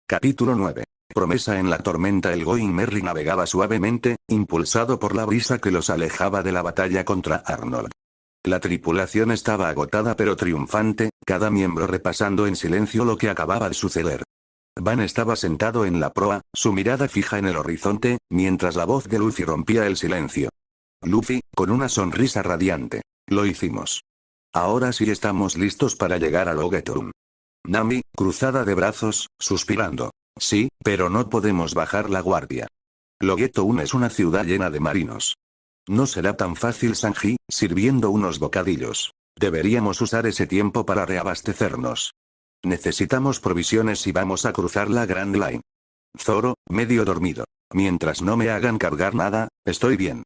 Capítulo 9. Promesa en la tormenta. El Going Merry navegaba suavemente, impulsado por la brisa que los alejaba de la batalla contra Arnold. La tripulación estaba agotada pero triunfante, cada miembro repasando en silencio lo que acababa de suceder. Van estaba sentado en la proa, su mirada fija en el horizonte, mientras la voz de Luffy rompía el silencio. Luffy, con una sonrisa radiante. Lo hicimos. Ahora sí estamos listos para llegar a Loguetown. Nami, cruzada de brazos, suspirando. Sí, pero no podemos bajar la guardia. Loguetown es una ciudad llena de marinos. No será tan fácil. Sanji, sirviendo unos bocadillos. Deberíamos usar ese tiempo para reabastecernos. Necesitamos provisiones y vamos a cruzar la Grand Line. Zoro, medio dormido. Mientras no me hagan cargar nada, estoy bien.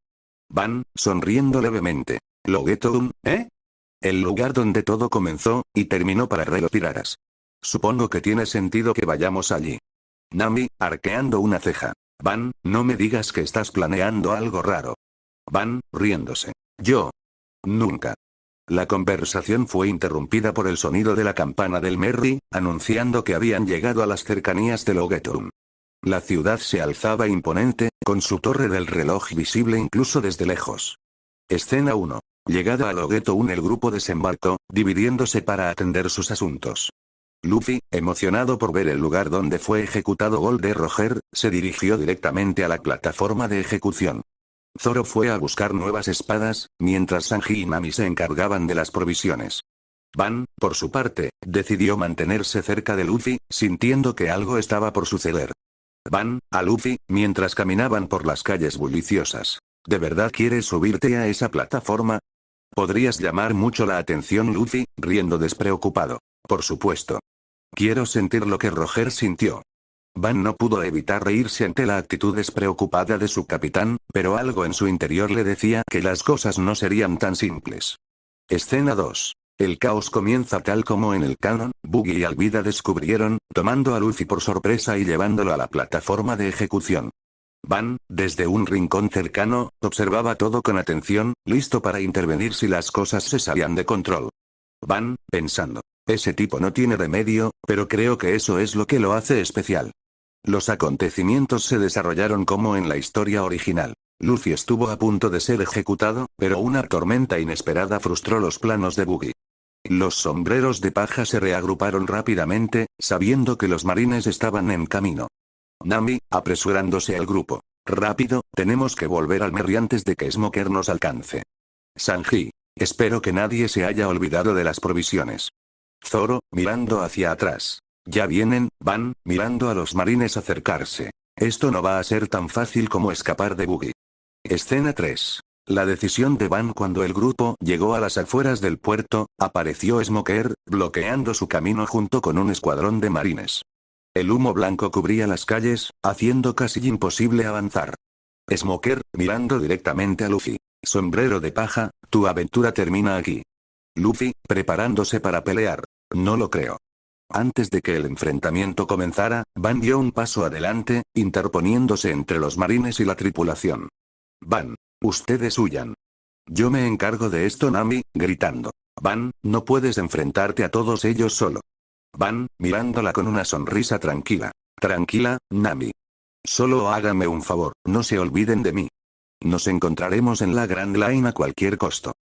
Van, sonriendo levemente. Loguetown, ¿eh? El lugar donde todo comenzó, y terminó para Reo Piraras. Supongo que tiene sentido que vayamos allí. Nami, arqueando una ceja. Van, no me digas que estás planeando algo raro. Van, riéndose. Yo. Nunca. La conversación fue interrumpida por el sonido de la campana del Merry, anunciando que habían llegado a las cercanías de Loguetown. La ciudad se alzaba imponente, con su torre del reloj visible incluso desde lejos. Escena 1. Llegada a Loguetown, el grupo desembarcó, dividiéndose para atender sus asuntos. Luffy, emocionado por ver el lugar donde fue ejecutado Gold Roger, se dirigió directamente a la plataforma de ejecución. Zoro fue a buscar nuevas espadas, mientras Sanji y Nami se encargaban de las provisiones. Van, por su parte, decidió mantenerse cerca de Luffy, sintiendo que algo estaba por suceder. Van, a Luffy, mientras caminaban por las calles bulliciosas. ¿De verdad quieres subirte a esa plataforma? Podrías llamar mucho la atención. Luffy, riendo despreocupado. Por supuesto. Quiero sentir lo que Roger sintió. Van no pudo evitar reírse ante la actitud despreocupada de su capitán, pero algo en su interior le decía que las cosas no serían tan simples. Escena 2. El caos comienza tal como en el canon. Buggy y Alvida descubrieron, tomando a Luffy por sorpresa y llevándolo a la plataforma de ejecución. Van, desde un rincón cercano, observaba todo con atención, listo para intervenir si las cosas se salían de control. Van, pensando. Ese tipo no tiene remedio, pero creo que eso es lo que lo hace especial. Los acontecimientos se desarrollaron como en la historia original. Luffy estuvo a punto de ser ejecutado, pero una tormenta inesperada frustró los planos de Buggy. Los sombreros de paja se reagruparon rápidamente, sabiendo que los marines estaban en camino. Nami, apresurándose al grupo. Rápido, tenemos que volver al Merry antes de que Smoker nos alcance. Sanji. Espero que nadie se haya olvidado de las provisiones. Zoro, mirando hacia atrás. Ya vienen. Van, mirando a los marines acercarse. Esto no va a ser tan fácil como escapar de Buggy. Escena 3. La decisión de Van. Cuando el grupo llegó a las afueras del puerto, apareció Smoker, bloqueando su camino junto con un escuadrón de marines. El humo blanco cubría las calles, haciendo casi imposible avanzar. Smoker, mirando directamente a Luffy. Sombrero de paja, tu aventura termina aquí. Luffy, preparándose para pelear. No lo creo. Antes de que el enfrentamiento comenzara, Van dio un paso adelante, interponiéndose entre los marines y la tripulación. Van. Ustedes huyan. Yo me encargo de esto. Nami, gritando. Van, no puedes enfrentarte a todos ellos solo. Van, mirándola con una sonrisa tranquila. Tranquila, Nami. Solo hágame un favor, no se olviden de mí. Nos encontraremos en la Grand Line a cualquier costo.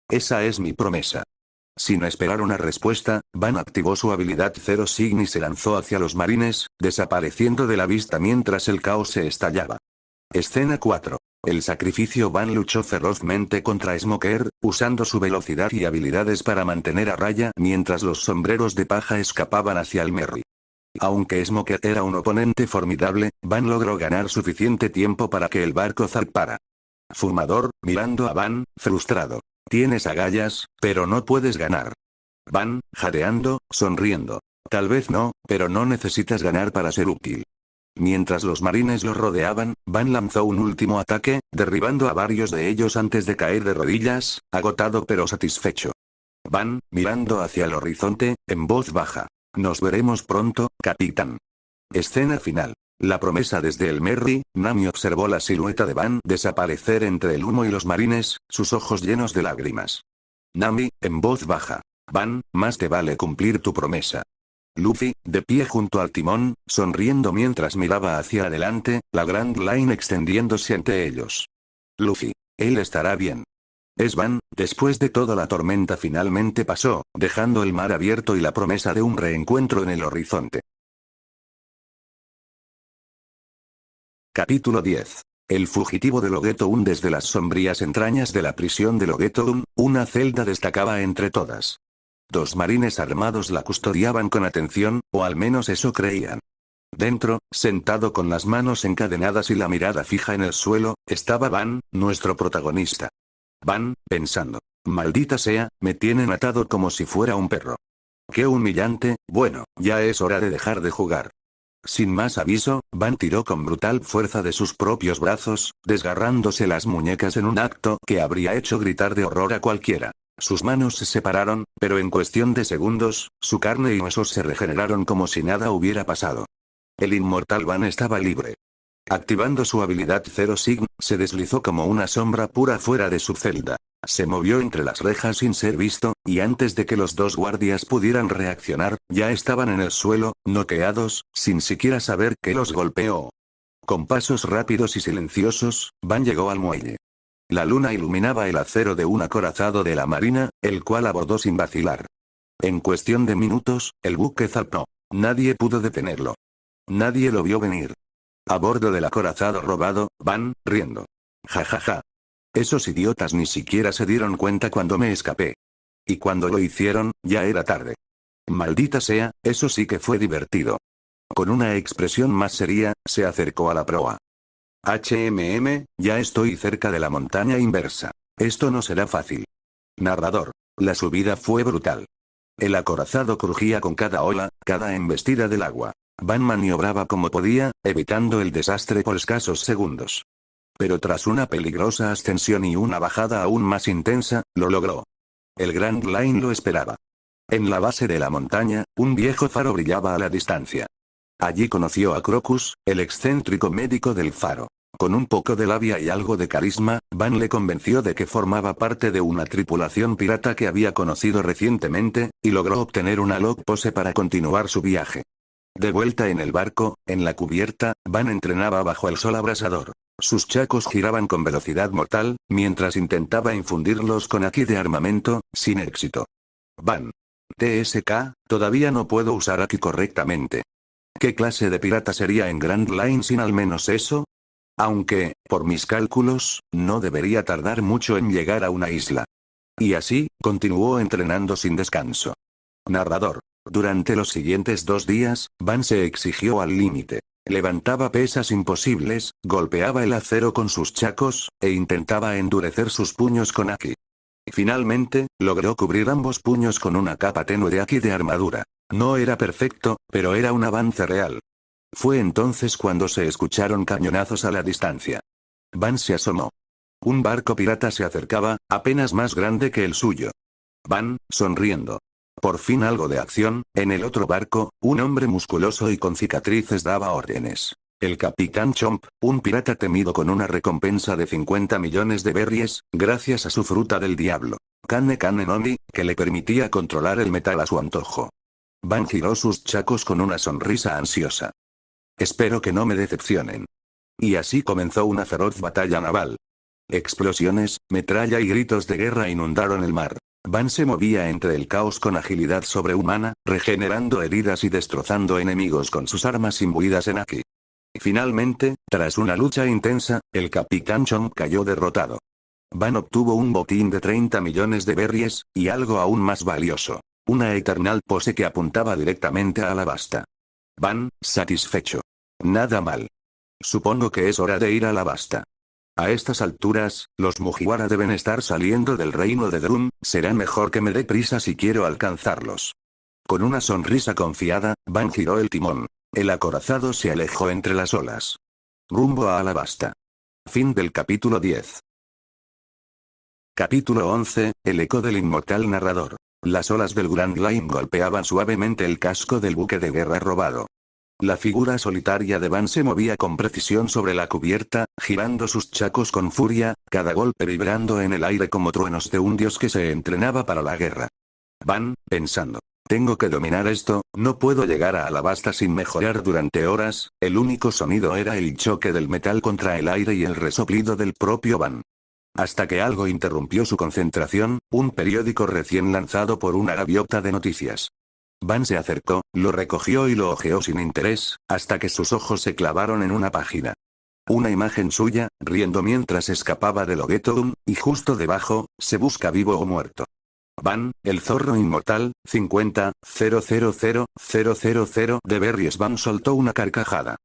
Esa es mi promesa. Sin esperar una respuesta, Van activó su habilidad Zero Sign y se lanzó hacia los marines, desapareciendo de la vista mientras el caos se estallaba. Escena 4. El sacrificio. Van luchó ferozmente contra Smoker, usando su velocidad y habilidades para mantener a raya mientras los sombreros de paja escapaban hacia el Merry. Aunque Smoker era un oponente formidable, Van logró ganar suficiente tiempo para que el barco zarpara. Fumador, mirando a Van, frustrado. Tienes agallas, pero no puedes ganar. Van, jadeando, sonriendo. Tal vez no, pero no necesitas ganar para ser útil. Mientras los marines lo rodeaban, Van lanzó un último ataque, derribando a varios de ellos antes de caer de rodillas, agotado pero satisfecho. Van, mirando hacia el horizonte, en voz baja. Nos veremos pronto, capitán. Escena final. La promesa. Desde el Merry, Nami observó la silueta de Van desaparecer entre el humo y los marines, sus ojos llenos de lágrimas. Nami, en voz baja. Van, más te vale cumplir tu promesa. Luffy, de pie junto al timón, sonriendo mientras miraba hacia adelante, la Grand Line extendiéndose ante ellos. Luffy. Él estará bien. Es Van, después de todo la tormenta finalmente pasó, dejando el mar abierto y la promesa de un reencuentro en el horizonte. Capítulo 10. El fugitivo de Loguetoun. Desde las sombrías entrañas de la prisión de Loguetoun, una celda destacaba entre todas. 2 marines armados la custodiaban con atención, o al menos eso creían. Dentro, sentado con las manos encadenadas y la mirada fija en el suelo, estaba Van, nuestro protagonista. Van, pensando. Maldita sea, me tienen atado como si fuera un perro. Qué humillante. Bueno, ya es hora de dejar de jugar. Sin más aviso, Van tiró con brutal fuerza de sus propios brazos, desgarrándose las muñecas en un acto que habría hecho gritar de horror a cualquiera. Sus manos se separaron, pero en cuestión de segundos, su carne y huesos se regeneraron como si nada hubiera pasado. El inmortal Van estaba libre. Activando su habilidad Zero Sign, se deslizó como una sombra pura fuera de su celda. Se movió entre las rejas sin ser visto, y antes de que los 2 guardias pudieran reaccionar, ya estaban en el suelo, noqueados, sin siquiera saber que los golpeó. Con pasos rápidos y silenciosos, Van llegó al muelle. La luna iluminaba el acero de un acorazado de la marina, el cual abordó sin vacilar. En cuestión de minutos, el buque zarpó. Nadie pudo detenerlo. Nadie lo vio venir. A bordo del acorazado robado, Van, riendo. Ja ja ja. Esos idiotas ni siquiera se dieron cuenta cuando me escapé. Y cuando lo hicieron, ya era tarde. Maldita sea, eso sí que fue divertido. Con una expresión más seria, se acercó a la proa. Ya estoy cerca de la montaña inversa. Esto no será fácil. Narrador. La subida fue brutal. El acorazado crujía con cada ola, cada embestida del agua. Van maniobraba como podía, evitando el desastre por escasos segundos. Pero tras una peligrosa ascensión y una bajada aún más intensa, lo logró. El Grand Line lo esperaba. En la base de la montaña, un viejo faro brillaba a la distancia. Allí conoció a Crocus, el excéntrico médico del faro. Con un poco de labia y algo de carisma, Van le convenció de que formaba parte de una tripulación pirata que había conocido recientemente, y logró obtener una log pose para continuar su viaje. De vuelta en el barco, en la cubierta, Van entrenaba bajo el sol abrasador. Sus chacos giraban con velocidad mortal, mientras intentaba infundirlos con haki de armamento, sin éxito. Van. TSK, todavía no puedo usar haki correctamente. ¿Qué clase de pirata sería en Grand Line sin al menos eso? Aunque, por mis cálculos, no debería tardar mucho en llegar a una isla. Y así, continuó entrenando sin descanso. Narrador. Durante los siguientes 2 días, Van se exigió al límite. Levantaba pesas imposibles, golpeaba el acero con sus chacos, e intentaba endurecer sus puños con haki. Finalmente, logró cubrir ambos puños con una capa tenue de haki de armadura. No era perfecto, pero era un avance real. Fue entonces cuando se escucharon cañonazos a la distancia. Van se asomó. Un barco pirata se acercaba, apenas más grande que el suyo. Van, sonriendo. Por fin algo de acción. En el otro barco, un hombre musculoso y con cicatrices daba órdenes. El capitán Chomp, un pirata temido con una recompensa de 50 millones de berries, gracias a su fruta del diablo. Kane Kane Nomi, que le permitía controlar el metal a su antojo. Van giró sus chacos con una sonrisa ansiosa. Espero que no me decepcionen. Y así comenzó una feroz batalla naval. Explosiones, metralla y gritos de guerra inundaron el mar. Van se movía entre el caos con agilidad sobrehumana, regenerando heridas y destrozando enemigos con sus armas imbuidas en haki. Finalmente, tras una lucha intensa, el capitán Chomp cayó derrotado. Van obtuvo un botín de 30 millones de berries, y algo aún más valioso. Una Eternal Pose que apuntaba directamente a Alabasta. Van, satisfecho. Nada mal. Supongo que es hora de ir a Alabasta. A estas alturas, los Mugiwara deben estar saliendo del reino de Drum, será mejor que me dé prisa si quiero alcanzarlos. Con una sonrisa confiada, Van giró el timón. El acorazado se alejó entre las olas. Rumbo a Alabasta. Fin del capítulo 10. Capítulo 11, el eco del inmortal narrador. Las olas del Grand Line golpeaban suavemente el casco del buque de guerra robado. La figura solitaria de Van se movía con precisión sobre la cubierta, girando sus chacos con furia, cada golpe vibrando en el aire como truenos de un dios que se entrenaba para la guerra. Van, pensando. Tengo que dominar esto, no puedo llegar a Alabasta sin mejorar durante horas. El único sonido era el choque del metal contra el aire y el resoplido del propio Van. Hasta que algo interrumpió su concentración, un periódico recién lanzado por una gaviota de noticias. Van se acercó, lo recogió y lo hojeó sin interés, hasta que sus ojos se clavaron en una página. Una imagen suya, riendo mientras escapaba del Ogeton, y justo debajo, se busca vivo o muerto. Van, el zorro inmortal, 50.000.000 de Berries. Van soltó una carcajada.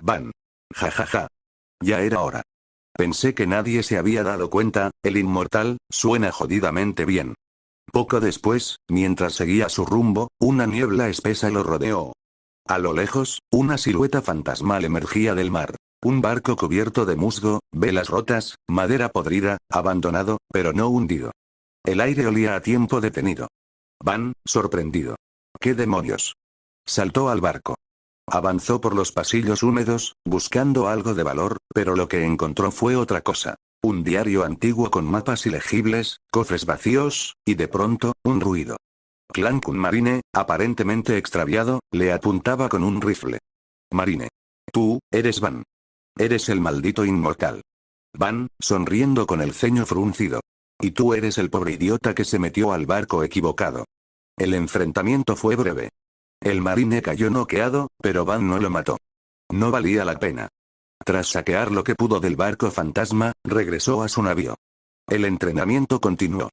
Van. Jajaja. Ya era hora. Pensé que nadie se había dado cuenta, el inmortal, suena jodidamente bien. Poco después, mientras seguía su rumbo, una niebla espesa lo rodeó. A lo lejos, una silueta fantasmal emergía del mar. Un barco cubierto de musgo, velas rotas, madera podrida, abandonado, pero no hundido. El aire olía a tiempo detenido. Van, sorprendido. ¿Qué demonios? Saltó al barco. Avanzó por los pasillos húmedos, buscando algo de valor, pero lo que encontró fue otra cosa. Un diario antiguo con mapas ilegibles, cofres vacíos, y de pronto, un ruido. Clank. Un marine, aparentemente extraviado, le apuntaba con un rifle. Marine. Tú, eres Van. Eres el maldito inmortal. Van, sonriendo con el ceño fruncido. Y tú eres el pobre idiota que se metió al barco equivocado. El enfrentamiento fue breve. El marine cayó noqueado, pero Van no lo mató. No valía la pena. Tras saquear lo que pudo del barco fantasma, regresó a su navío. El entrenamiento continuó.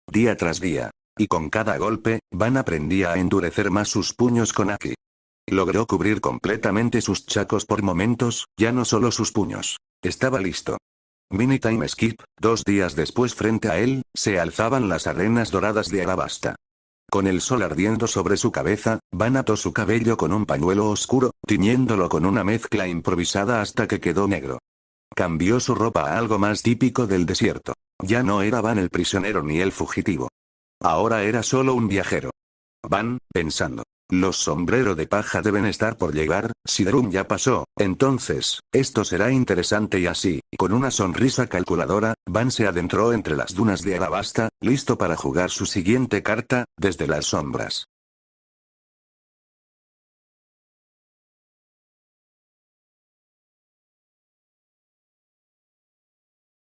Día tras día. Y con cada golpe, Van aprendía a endurecer más sus puños con Aki. Logró cubrir completamente sus chacos por momentos, ya no solo sus puños. Estaba listo. Mini time skip, 2 días después frente a él, se alzaban las arenas doradas de Alabasta. Con el sol ardiendo sobre su cabeza, Van ató su cabello con un pañuelo oscuro, tiñéndolo con una mezcla improvisada hasta que quedó negro. Cambió su ropa a algo más típico del desierto. Ya no era Van el prisionero ni el fugitivo. Ahora era solo un viajero. Van, pensando. Los sombreros de paja deben estar por llegar, si Drum ya pasó, entonces, esto será interesante y así, con una sonrisa calculadora, Van se adentró entre las dunas de Alabasta, listo para jugar su siguiente carta, desde las sombras.